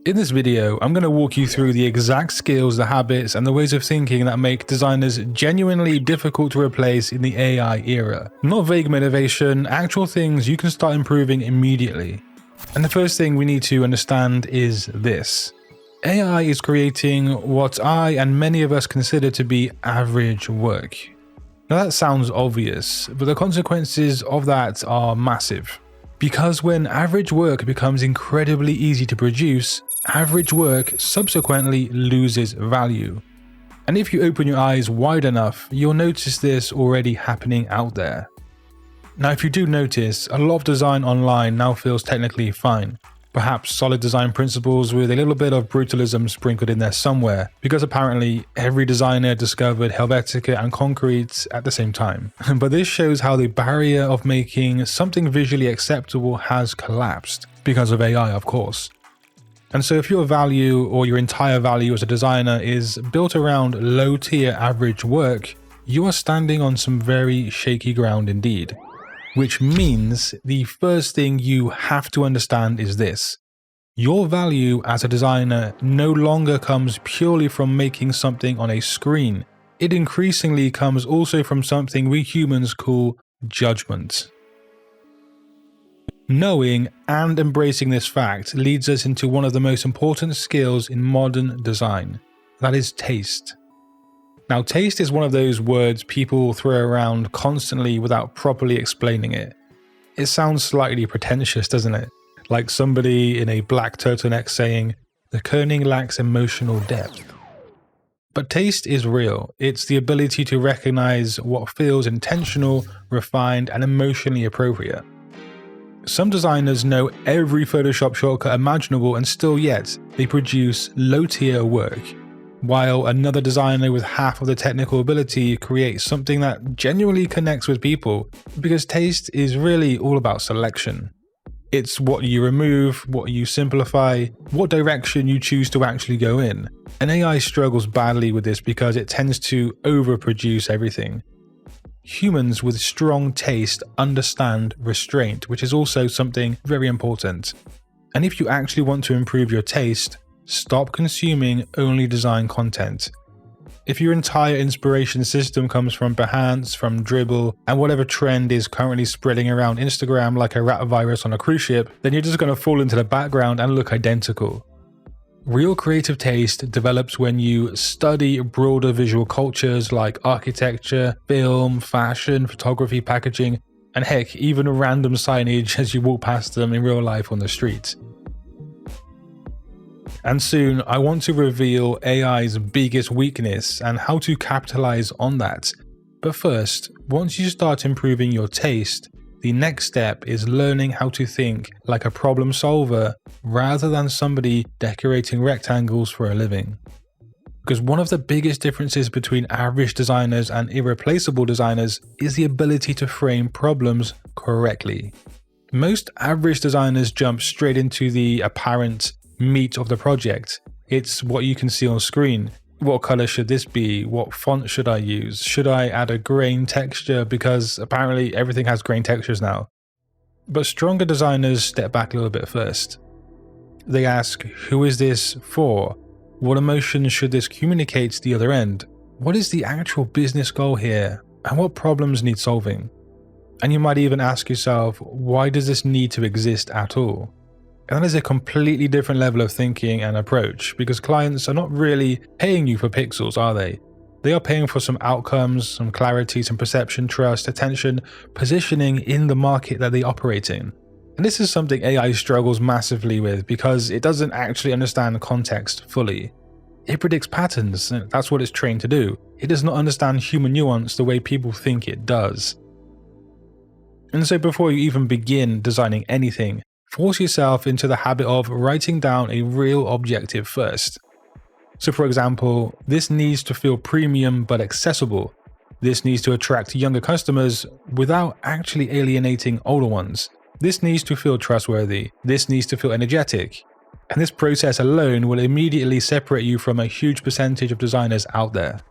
In this video, I'm going to walk you through the exact skills, the habits, and the ways of thinking that make designers genuinely difficult to replace in the AI era. Not vague motivation, actual things you can start improving immediately. And the first thing we need to understand is this. AI is creating what I and many of us consider to be average work. Now that sounds obvious, but the consequences of that are massive. Because when average work becomes incredibly easy to produce, average work subsequently loses value. And if you open your eyes wide enough, you'll notice this already happening out there. Now, if you do notice, a lot of design online now feels technically fine. Perhaps solid design principles with a little bit of brutalism sprinkled in there somewhere, because apparently every designer discovered Helvetica and concrete at the same time. But this shows how the barrier of making something visually acceptable has collapsed, because of AI of course. And so if your value or your entire value as a designer is built around low-tier average work, you are standing on some very shaky ground indeed. Which means the first thing you have to understand is this. Your value as a designer no longer comes purely from making something on a screen. It increasingly comes also from something we humans call judgment. Knowing and embracing this fact leads us into one of the most important skills in modern design. That is taste. Now, taste is one of those words people throw around constantly without properly explaining it. It sounds slightly pretentious, doesn't it? Like somebody in a black turtleneck saying, "The kerning lacks emotional depth." But taste is real. It's the ability to recognize what feels intentional, refined, and emotionally appropriate. Some designers know every Photoshop shortcut imaginable and still yet they produce low-tier work. While another designer with half of the technical ability creates something that genuinely connects with people, because taste is really all about selection. It's what you remove, what you simplify, what direction you choose to actually go in. And AI struggles badly with this because it tends to overproduce everything. Humans with strong taste understand restraint, which is also something very important. And if you actually want to improve your taste, stop consuming only design content. If your entire inspiration system comes from Behance, from Dribbble, and whatever trend is currently spreading around Instagram like a rat virus on a cruise ship, then you're just going to fall into the background and look identical. Real creative taste develops when you study broader visual cultures like architecture, film, fashion, photography, packaging, and heck, even random signage as you walk past them in real life on the street. And soon, I want to reveal AI's biggest weakness and how to capitalize on that. But first, once you start improving your taste, the next step is learning how to think like a problem solver rather than somebody decorating rectangles for a living. Because one of the biggest differences between average designers and irreplaceable designers is the ability to frame problems correctly. Most average designers jump straight into the apparent meat of the project. It's what you can see on screen. What color should this be? What font should I use? Should I add a grain texture? Because apparently everything has grain textures now. But stronger designers step back a little bit first. They ask, who is this for? What emotion should this communicate to the other end? What is the actual business goal here? And what problems need solving? And you might even ask yourself, why does this need to exist at all? And that is a completely different level of thinking and approach, because clients are not really paying you for pixels, are they? They are paying for some outcomes, some clarity, some perception, trust, attention, positioning in the market that they operate in. And this is something AI struggles massively with because it doesn't actually understand context fully. It predicts patterns, and that's what it's trained to do. It does not understand human nuance the way people think it does. And so before you even begin designing anything, force yourself into the habit of writing down a real objective first. So for example, this needs to feel premium but accessible. This needs to attract younger customers without actually alienating older ones. This needs to feel trustworthy. This needs to feel energetic. And this process alone will immediately separate you from a huge percentage of designers out there.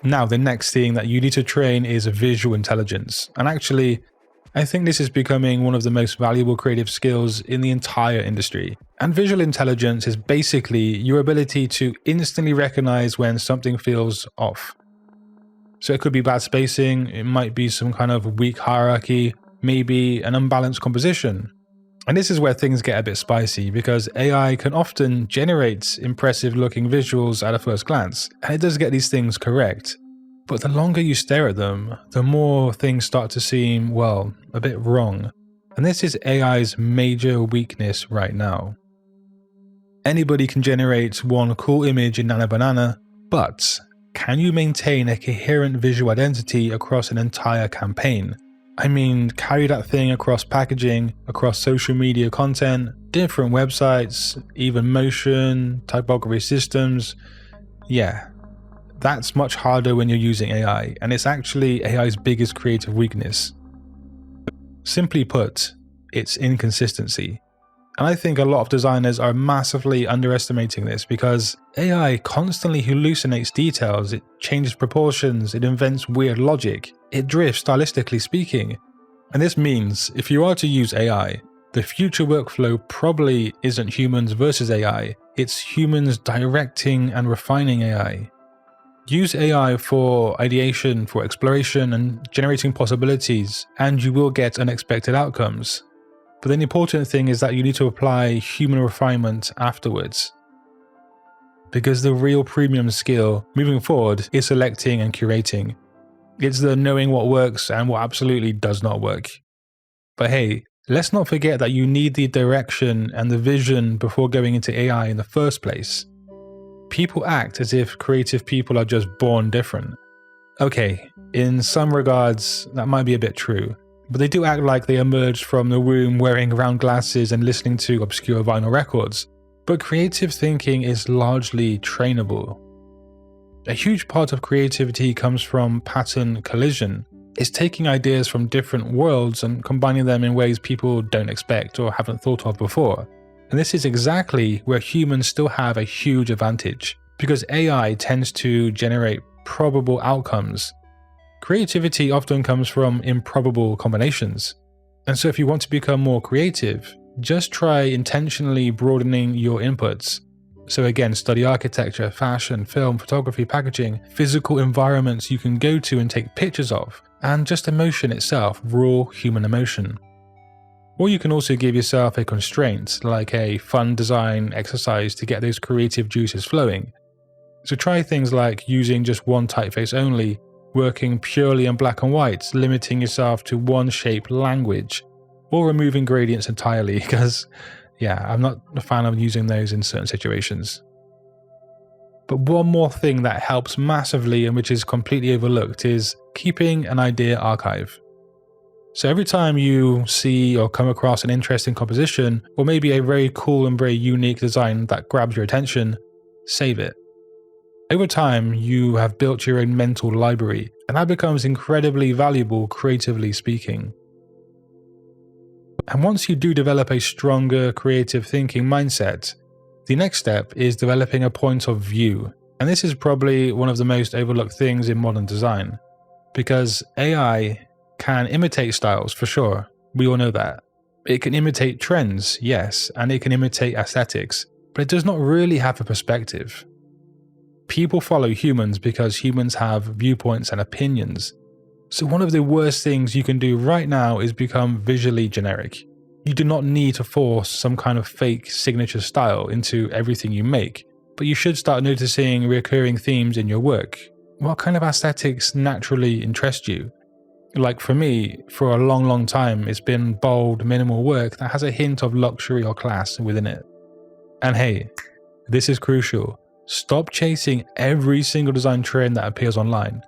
Now, the next thing that you need to train is visual intelligence. And actually, I think this is becoming one of the most valuable creative skills in the entire industry. And visual intelligence is basically your ability to instantly recognize when something feels off. So it could be bad spacing, it might be some kind of weak hierarchy, maybe an unbalanced composition. And this is where things get a bit spicy, because AI can often generate impressive looking visuals at a first glance, and it does get these things correct. But the longer you stare at them, the more things start to seem, well, a bit wrong. And this is AI's major weakness right now. Anybody can generate one cool image in Nana Banana, but can you maintain a coherent visual identity across an entire campaign? I mean, carry that thing across packaging, across social media content, different websites, even motion, typography systems. Yeah, that's much harder when you're using AI, and it's actually AI's biggest creative weakness. Simply put, it's inconsistency. And I think a lot of designers are massively underestimating this, because AI constantly hallucinates details, it changes proportions, it invents weird logic, it drifts stylistically speaking. And this means if you are to use AI, the future workflow probably isn't humans versus AI, it's humans directing and refining AI. Use AI for ideation, for exploration and generating possibilities, and you will get unexpected outcomes. But the important thing is that you need to apply human refinement afterwards. Because the real premium skill moving forward is selecting and curating. It's the knowing what works and what absolutely does not work. But hey, let's not forget that you need the direction and the vision before going into AI in the first place. People act as if creative people are just born different. Okay, in some regards, that might be a bit true. But they do act like they emerged from the womb wearing round glasses and listening to obscure vinyl records. But creative thinking is largely trainable. A huge part of creativity comes from pattern collision. It's taking ideas from different worlds and combining them in ways people don't expect or haven't thought of before. And this is exactly where humans still have a huge advantage, because AI tends to generate probable outcomes. Creativity often comes from improbable combinations. And so if you want to become more creative, just try intentionally broadening your inputs. So again, study architecture, fashion, film, photography, packaging, physical environments you can go to and take pictures of, and just emotion itself, raw human emotion. Or you can also give yourself a constraint, like a fun design exercise to get those creative juices flowing. So try things like using just one typeface only, working purely in black and white, limiting yourself to one shape language, or removing gradients entirely, because yeah, I'm not a fan of using those in certain situations. But one more thing that helps massively and which is completely overlooked is keeping an idea archive. So every time you see or come across an interesting composition, or maybe a very cool and very unique design that grabs your attention, save it. Over time, you have built your own mental library, and that becomes incredibly valuable creatively speaking. And once you do develop a stronger creative thinking mindset, the next step is developing a point of view. And this is probably one of the most overlooked things in modern design, because AI can imitate styles for sure, we all know that. It can imitate trends, yes, and it can imitate aesthetics, but it does not really have a perspective. People follow humans because humans have viewpoints and opinions. So one of the worst things you can do right now is become visually generic. You do not need to force some kind of fake signature style into everything you make, but you should start noticing recurring themes in your work. What kind of aesthetics naturally interest you? Like for me, for a long time, it's been bold, minimal work that has a hint of luxury or class within it. And hey, this is crucial. Stop chasing every single design trend that appears online,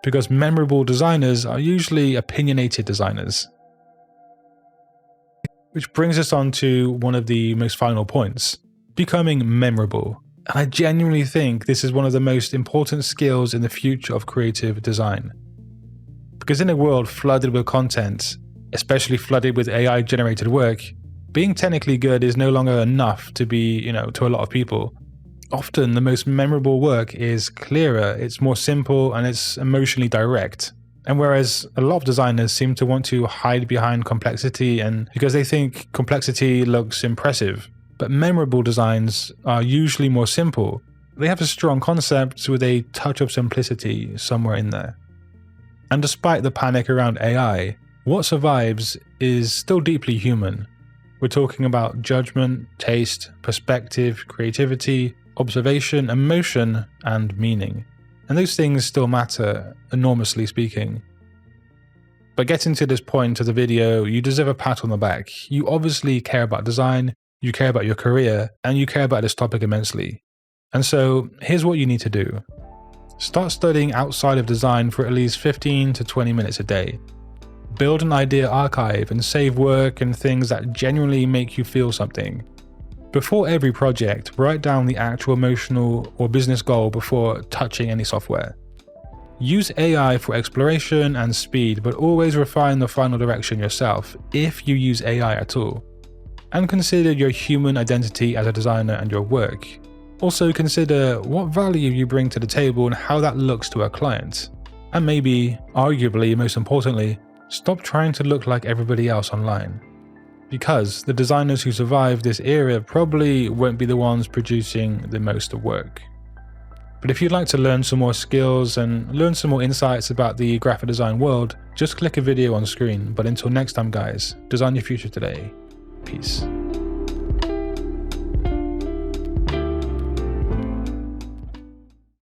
because memorable designers are usually opinionated designers. Which brings us on to one of the most final points, becoming memorable. And I genuinely think this is one of the most important skills in the future of creative design. Because in a world flooded with content, especially flooded with AI generated work, being technically good is no longer enough to be, to a lot of people. Often the most memorable work is clearer, it's more simple, and it's emotionally direct. And whereas a lot of designers seem to want to hide behind complexity and because they think complexity looks impressive, but memorable designs are usually more simple. They have a strong concept with a touch of simplicity somewhere in there. And despite the panic around AI, what survives is still deeply human. We're talking about judgment, taste, perspective, creativity, observation, emotion, and meaning. And those things still matter, enormously speaking. But getting to this point of the video, you deserve a pat on the back. You obviously care about design, you care about your career, and you care about this topic immensely. And so here's what you need to do. Start studying outside of design for at least 15 to 20 minutes a day. Build an idea archive and save work and things that genuinely make you feel something. Before every project, write down the actual emotional or business goal before touching any software. Use AI for exploration and speed, but always refine the final direction yourself if you use AI at all. And consider your human identity as a designer and your work. Also consider what value you bring to the table and how that looks to a client. And maybe, arguably most importantly, stop trying to look like everybody else online. Because the designers who survive this era probably won't be the ones producing the most work. But if you'd like to learn some more skills and learn some more insights about the graphic design world, just click a video on screen. But until next time guys, design your future today. Peace.